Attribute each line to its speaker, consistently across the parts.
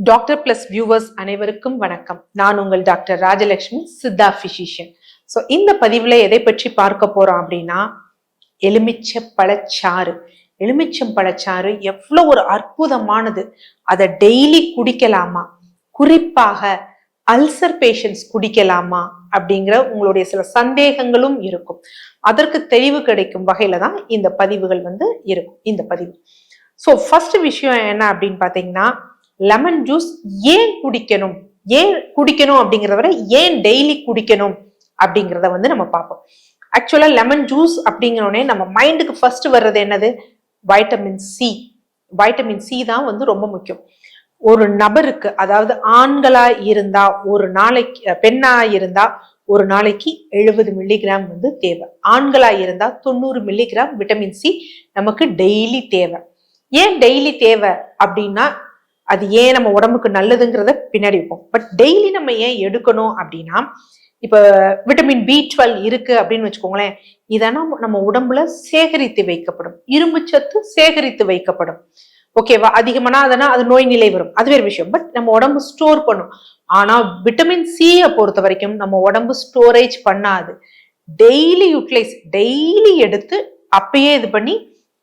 Speaker 1: Doctor plus viewers அனைவருக்கும் வணக்கம். நான் உங்கள் doctor Rajalakshmi, Siddha physician. So இந்த பதிவுல எதை பற்றி பார்க்க போறோம் அப்படின்னா, எலுமிச்சம்பழச்சாறு. எலுமிச்சம்பழச்சாறு எவ்வளவு ஒரு அற்புதமானது. அதை டெய்லி குடிக்கலாமா, குறிப்பாக அல்சர் பேஷண்ட்ஸ் குடிக்கலாமா அப்படிங்கிற உங்களுடைய சில சந்தேகங்களும் இருக்கும். அதற்கு தெளிவு கிடைக்கும் வகையில தான் இந்த பதிவுகள் இருக்கும். இந்த பதிவு ஸோ ஃபர்ஸ்ட் விஷயம் என்ன அப்படின்னு பாத்தீங்கன்னா, லெமன் ஜூஸ் ஏன் குடிக்கணும் அப்படிங்கிறத விட ஏன் டெய்லி குடிக்கணும் அப்படிங்கிறத நம்ம பார்ப்போம். ஆக்சுவலா லெமன் ஜூஸ் அப்படிங்கிறோடனே நம்ம மைண்டுக்கு ஃபர்ஸ்ட் வர்றது என்னது? Vitamin C. வைட்டமின் சி தான் ரொம்ப முக்கியம். ஒரு நபருக்கு, அதாவது ஆண்களா இருந்தா ஒரு நாளைக்கு, பெண்ணா இருந்தா ஒரு நாளைக்கு 70 மில்லிகிராம் தேவை. ஆண்களா இருந்தா 90 மில்லிகிராம் விட்டமின் சி நமக்கு டெய்லி தேவை. ஏன் டெய்லி தேவை அப்படின்னா, அது ஏன் நம்ம உடம்புக்கு நல்லதுங்கிறத பின்னாடி வைப்போம். பட் டெய்லி நம்ம ஏன் எடுக்கணும் அப்படின்னா, இப்ப விட்டமின் B12 இருக்கு அப்படின்னு வச்சுக்கோங்களேன், இதெல்லாம் நம்ம உடம்புல சேகரித்து வைக்கப்படும். இரும்பு சத்து சேகரித்து வைக்கப்படும். ஓகேவா? அதிகமானா அதனால் அது நோய் நிலை வரும், அது வேறு விஷயம். பட் நம்ம உடம்பு ஸ்டோர் பண்ணும். ஆனா விட்டமின் சியை பொறுத்த வரைக்கும் நம்ம உடம்பு ஸ்டோரேஜ் பண்ணாது. டெய்லி யூட்டிலைஸ், டெய்லி எடுத்து அப்பயே இது பண்ணி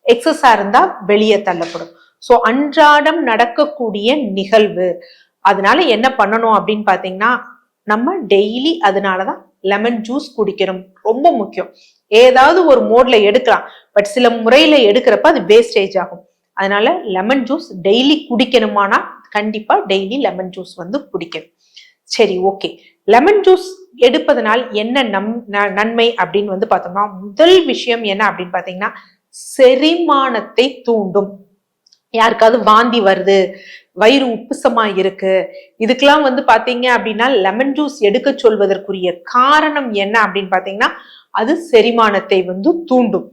Speaker 1: எக்ஸஸா இருந்தா வெளியே தள்ளப்படும். ஸோ அன்றாடம் நடக்கக்கூடிய நிகழ்வு. அதனால என்ன பண்ணணும் அப்படின்னு பாத்தீங்கன்னா, நம்ம டெய்லி அதனாலதான் லெமன் ஜூஸ் குடிக்கணும். ரொம்ப முக்கியம். ஏதாவது ஒரு மோட்ல எடுக்கலாம், பட் சில முறையில எடுக்கிறப்ப அது வேஸ்டேஜ் ஆகும். அதனால லெமன் ஜூஸ் டெய்லி குடிக்கணுமானா கண்டிப்பா டெய்லி லெமன் ஜூஸ் குடிக்கணும். சரி, ஓகே. லெமன் ஜூஸ் எடுப்பதனால் என்ன நன்மை அப்படின்னு பார்த்தோம்னா, முதல் விஷயம் என்ன அப்படின்னு பாத்தீங்கன்னா, செரிமானத்தை தூண்டும். யாருக்காவது வாந்தி வருது, வயிறு உப்புசமா இருக்கு, இதுக்கெல்லாம் பாத்தீங்க அப்படின்னா லெமன் ஜூஸ் எடுக்க சொல்வதற்குரிய காரணம் என்ன அப்படின்னு பாத்தீங்கன்னா, அது செரிமானத்தை தூண்டும்.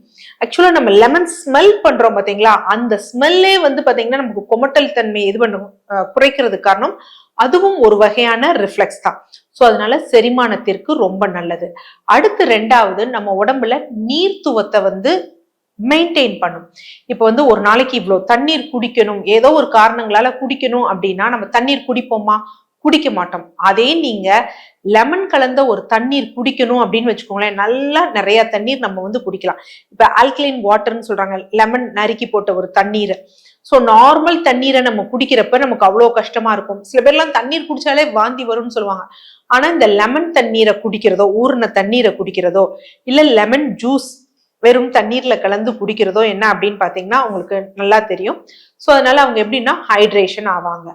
Speaker 1: ஆக்சுவலா நம்ம லெமன் ஸ்மெல் பண்றோம் பாத்தீங்களா, அந்த ஸ்மெல்லே பாத்தீங்கன்னா நமக்கு கொமட்டல் தன்மை இது பண்ணும், குறைக்கிறதுக்கு காரணம் அதுவும் ஒரு வகையான ரிஃப்ளெக்ஸ் தான். ஸோ அதனால செரிமானத்திற்கு ரொம்ப நல்லது. அடுத்து ரெண்டாவது, நம்ம உடம்புல நீர்த்துவத்தை மெயின்டைன் பண்ணும். இப்ப ஒரு நாளைக்கு இவ்வளவு தண்ணீர் குடிக்கணும், ஏதோ ஒரு காரணங்களால குடிக்கணும் அப்படின்னா நம்ம தண்ணீர் குடிப்போமா? குடிக்க மாட்டோம். அதே நீங்க லெமன் கலந்த ஒரு தண்ணீர் குடிக்கணும் அப்படின்னு வச்சுக்கோங்களேன், நல்லா நிறைய தண்ணீர் நம்ம குடிக்கலாம். இப்ப ஆல்கலைன் வாட்டர்ன்னு சொல்றாங்க, லெமன் நறுக்கி போட்ட ஒரு தண்ணீர். ஸோ நார்மல் தண்ணீரை நம்ம குடிக்கிறப்ப நமக்கு அவ்வளவு கஷ்டமா இருக்கும். சில பேர்லாம் தண்ணீர் குடிச்சாலே வாந்தி வரும்னு சொல்லுவாங்க. ஆனா இந்த லெமன் தண்ணீரை குடிக்கிறதோ, ஊறின தண்ணீரை குடிக்கிறதோ, இல்ல லெமன் ஜூஸ் வெறும் தண்ணீர்ல கலந்து குடிக்கிறதோ என்ன அப்படின்னு பாத்தீங்கன்னா உங்களுக்கு நல்லா தெரியும். ஸோ அதனால அவங்க எப்படின்னா ஹைட்ரேஷன் ஆவாங்க.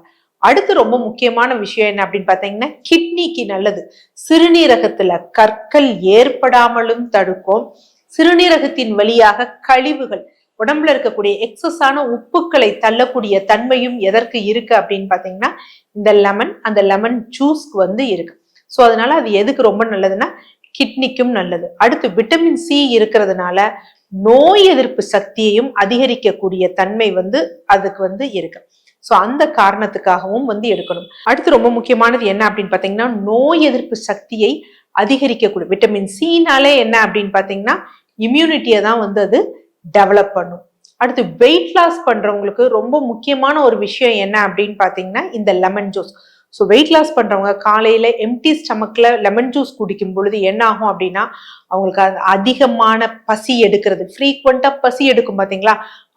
Speaker 1: அடுத்து ரொம்ப முக்கியமான விஷயம் என்ன அப்படின்னு பாத்தீங்கன்னா, கிட்னிக்கு நல்லது. சிறுநீரகத்துல கற்கள் ஏற்படாமலும் தடுக்கும். சிறுநீரகத்தின் வழியாக கழிவுகள், உடம்புல இருக்கக்கூடிய எக்ஸஸான உப்புக்களை தள்ளக்கூடிய தன்மையும் எதற்கு இருக்கு அப்படின்னு பாத்தீங்கன்னா, இந்த லெமன், அந்த லெமன் ஜூஸ்க்கு இருக்கு. ஸோ அதனால அது எதுக்கு ரொம்ப நல்லதுன்னா, கிட்னிக்கும் நல்லது. அடுத்து விட்டமின் சி இருக்கிறதுனால நோய் எதிர்ப்பு சக்தியையும் அதிகரிக்கக்கூடிய தன்மை அதுக்கு இருக்கு. ஸோ அந்த காரணத்துக்காகவும் எடுக்கணும். அடுத்து ரொம்ப முக்கியமானது என்ன அப்படின்னு பாத்தீங்கன்னா, நோய் எதிர்ப்பு சக்தியை அதிகரிக்கக்கூடிய விட்டமின் சினாலே என்ன அப்படின்னு பாத்தீங்கன்னா, இம்யூனிட்டியை தான் அது டெவலப் பண்ணும். அடுத்து வெயிட் லாஸ் பண்றவங்களுக்கு ரொம்ப முக்கியமான ஒரு விஷயம் என்ன அப்படின்னு பாத்தீங்கன்னா, இந்த lemon juice. So weight loss பண்றவங்க காலையில எம்டி ஸ்டமக்ல லெமன் ஜூஸ் குடிக்கும் பொழுது என்ன ஆகும் அப்படின்னா, அவங்களுக்கு அதிகமான பசி எடுக்கிறது, ஃப்ரீக்வெண்டா பசி எடுக்கும் பாத்தீங்களா,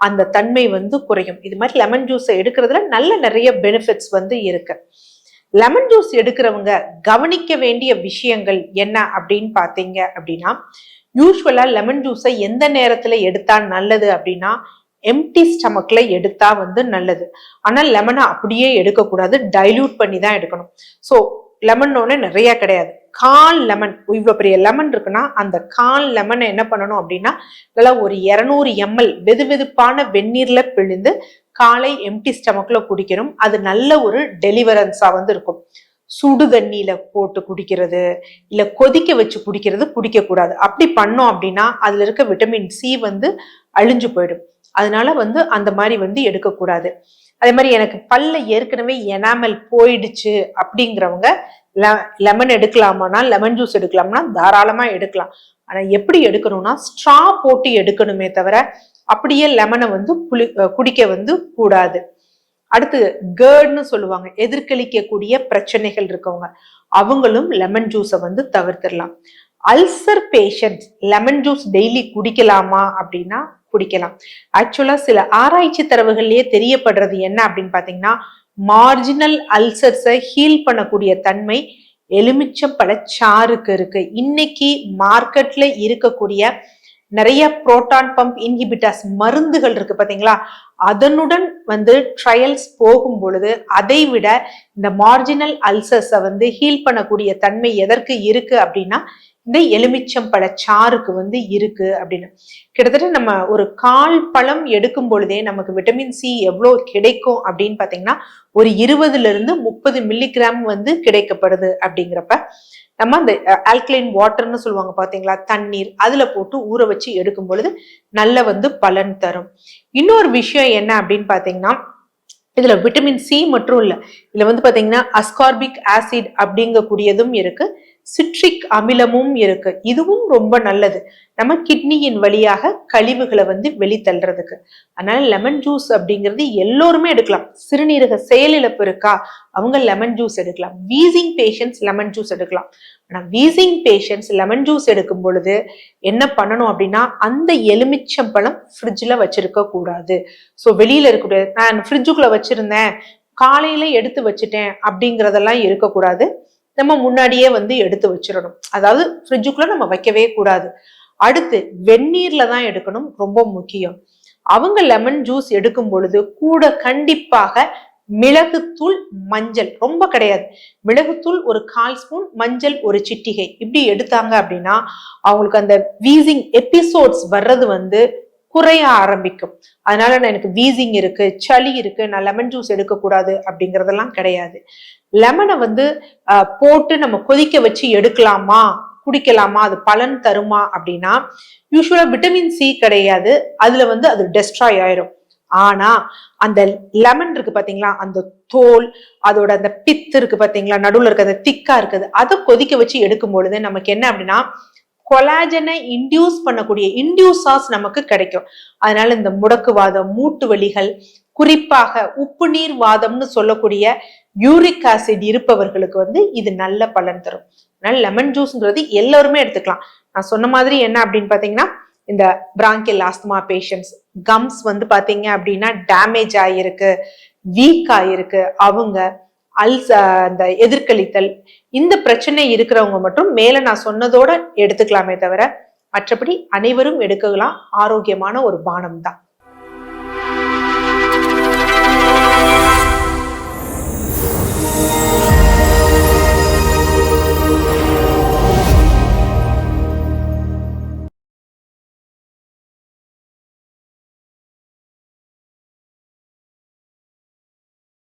Speaker 1: அந்த தன்மை குறையும். இது மாதிரி லெமன் ஜூஸை எடுக்கிறதுல நிறைய பெனிஃபிட்ஸ் இருக்கு. லெமன் ஜூஸ் எடுக்கிறவங்க கவனிக்க வேண்டிய விஷயங்கள் என்ன அப்படின்னு பாத்தீங்க அப்படின்னா, யூஸ்வலா லெமன் ஜூஸை எந்த நேரத்துல எடுத்தா நல்லது அப்படின்னா, எம்டி ஸ்டமக்ல எடுத்தா நல்லது. ஆனா லெமனை அப்படியே எடுக்கக்கூடாது, டைல்யூட் பண்ணி தான் எடுக்கணும். ஸோ லெமன்னோட நிறைய கிடையாது, கால் லெமன், இவ்வளவு பெரிய லெமன் இருக்குன்னா அந்த கால் லெமனை என்ன பண்ணணும் அப்படின்னா, நல்லா ஒரு 200 ml வெது வெதுப்பான வெந்நீர்ல பிழிந்து காலை எம்டி ஸ்டமக்ல குடிக்கணும். அது நல்ல ஒரு டெலிவரன்ஸா இருக்கும். சுடு தண்ணியில போட்டு குடிக்கிறது, இல்ல கொதிக்க வச்சு குடிக்கிறது குடிக்க கூடாது. அப்படி பண்ணோம் அப்படின்னா அதுல இருக்க விட்டமின் சி அழிஞ்சு போயிடும். அதனால அந்த மாதிரி எடுக்கக்கூடாது. அதே மாதிரி எனக்கு பல்ல ஏற்கனவே எனாமல் போயிடுச்சு அப்படிங்கிறவங்க லெமன் எடுக்கலாமானா, லெமன் ஜூஸ் எடுக்கலாம்னா தாராளமா எடுக்கலாம். ஆனா எப்படி எடுக்கணும்னா, ஸ்ட்ரா போட்டு எடுக்கணுமே தவிர அப்படியே லெமனை குடிக்க கூடாது. அடுத்து கேர்ட்னு சொல்லுவாங்க, எதிர்கலிக்கக்கூடிய பிரச்சனைகள் இருக்கவங்க, அவங்களும் லெமன் ஜூஸை வந்து தவிர்த்திடலாம். Ulcer patient lemon juice daily குடிக்கலாமா அப்படின்னா குடிக்கலாம். ஆக்சுவலா சில ஆராய்ச்சி தரவுகள்லயே தெரியப்படுறது என்ன அப்படின்னு பாத்தீங்கன்னா, மார்ஜினல் அல்சர்ஸை ஹீல் பண்ணக்கூடிய தன்மை எலுமிச்சம்பழ சாறுக்கு இருக்கு. இன்னைக்கு மார்க்கெட்ல இருக்கக்கூடிய நிறைய புரோட்டான் பம்ப் இன்ஹிபிட்டர்ஸ் மருந்துகள் இருக்கு பாத்தீங்களா, அதனுடன் வந்து ட்ரையல்ஸ் போகும் பொழுது அதை விட இந்த மார்ஜினல் அல்சர்ஸை வந்து ஹீல் பண்ணக்கூடிய தன்மை எதற்கு இருக்கு அப்படின்னா இந்த எலுமிச்சம்பழ சாறுக்கு வந்து இருக்கு அப்படின்னு. கிட்டத்தட்ட நம்ம ஒரு 1/4 பழம் எடுக்கும் பொழுதே நமக்கு விட்டமின் சி எவ்வளவு கிடைக்கும் அப்படின்னு பாத்தீங்கன்னா ஒரு 20 மில்லிகிராம் வந்து கிடைக்கப்படுது. அப்படிங்கிறப்ப நம்ம அந்த ஆல்கலைன் வாட்டர்னு சொல்லுவாங்க பாத்தீங்களா, தண்ணீர், அதுல போட்டு ஊற வச்சு எடுக்கும் பொழுது நல்ல வந்து பலன் தரும். இன்னொரு விஷயம் என்ன அப்படின்னு பாத்தீங்கன்னா, இதுல விட்டமின் சி மட்டும் இல்ல, இதுல வந்து பாத்தீங்கன்னா அஸ்கார்பிக் ஆசிட் அப்படிங்கக்கூடியதும் இருக்கு, சிட்ரிக் அமிலமும் இருக்கு. இதுவும் ரொம்ப நல்லது நம்ம கிட்னியின் வழியாக கழிவுகளை வந்து வெளித்தள்ளுறதுக்கு. அதனால லெமன் ஜூஸ் அப்படிங்கிறது எல்லோருமே எடுக்கலாம். சிறுநீரக செயலிழப்பு இருக்கா, அவங்க லெமன் ஜூஸ் எடுக்கலாம். வீசிங் பேஷண்ட்ஸ் லெமன் ஜூஸ் எடுக்கலாம். ஆனா வீசிங் பேஷண்ட்ஸ் லெமன் ஜூஸ் எடுக்கும் பொழுது என்ன பண்ணணும் அப்படின்னா, அந்த எலுமிச்சம்பழம் ஃப்ரிட்ஜ்ல வச்சிருக்க கூடாது. ஸோ வெளியில இருக்கக்கூடாது, நான் ஃப்ரிட்ஜுக்குள்ள வச்சிருந்தேன் காலையில எடுத்து வச்சுட்டேன் அப்படிங்கிறதெல்லாம் இருக்கக்கூடாது. நம்ம முன்னாடியே வந்து எடுத்து வச்சிடணும். அதாவது ஃப்ரிட்ஜுக்குள்ள நம்ம வைக்கவே கூடாது. அடுத்து வெந்நீர்ல தான் எடுக்கணும், ரொம்ப முக்கியம். அவங்க லெமன் ஜூஸ் எடுக்கும் பொழுது கூட கண்டிப்பாக மிளகுத்தூள், மஞ்சள், ரொம்ப கிடையாது, மிளகுத்தூள் ஒரு 1/4 ஸ்பூன், மஞ்சள் ஒரு சிட்டிகை இப்படி எடுத்தாங்க அப்படின்னா அவங்களுக்கு அந்த வீசிங் எபிசோட்ஸ் வர்றது வந்து குறைய ஆரம்பிக்கும். அதனால எனக்கு வீசிங் இருக்கு, சளி இருக்கு, நான் லெமன் ஜூஸ் எடுக்கக்கூடாது அப்படிங்கறதெல்லாம் கிடையாது. லெமனை வந்து போட்டு நம்ம கொதிக்க வச்சு எடுக்கலாமா, குடிக்கலாமா, அது பலன் தருமா அப்படின்னா யூஸ்வலா விட்டமின் சி கிடையாது, அதுல வந்து அது டெஸ்ட்ராய் ஆயிரும். ஆனா அந்த லெமன் இருக்கு பாத்தீங்களா, அந்த தோல், அதோட அந்த பித்து இருக்கு பாத்தீங்களா, நடுவுல இருக்க அந்த திக்கா இருக்குது, அதை கொதிக்க வச்சு எடுக்கும் பொழுது நமக்கு என்ன அப்படின்னா கொலாஜனை இன்டியூஸ் பண்ணக்கூடிய இன்டியூசாஸ் நமக்கு கிடைக்கும். அதனால இந்த முடக்குவாதம், மூட்டு வலிகள், குறிப்பாக உப்பு நீர் வாதம்னு சொல்லக்கூடிய யூரிக் ஆசிட் இருப்பவர்களுக்கு வந்து இது நல்ல பலன் தரும். அதனால லெமன் ஜூஸ்ங்கிறது எல்லாருமே எடுத்துக்கலாம். நான் சொன்ன மாதிரி என்ன அப்படின்னு பாத்தீங்கன்னா, இந்த பிராங்கியல் ஆஸ்துமா பேஷண்ட்ஸ், கம்ஸ் வந்து பாத்தீங்க அப்படின்னா டேமேஜ் ஆயிருக்கு, வீக் ஆயிருக்கு, அவங்க அந்த எதிர்கழித்தல் இந்த பிரச்சனை இருக்கிறவங்க மட்டும் மேல நான் சொன்னதோட எடுத்துக்கலாமே தவிர மற்றபடி அனைவரும் எடுக்கலாம். ஆரோக்கியமான ஒரு பானம் தான்.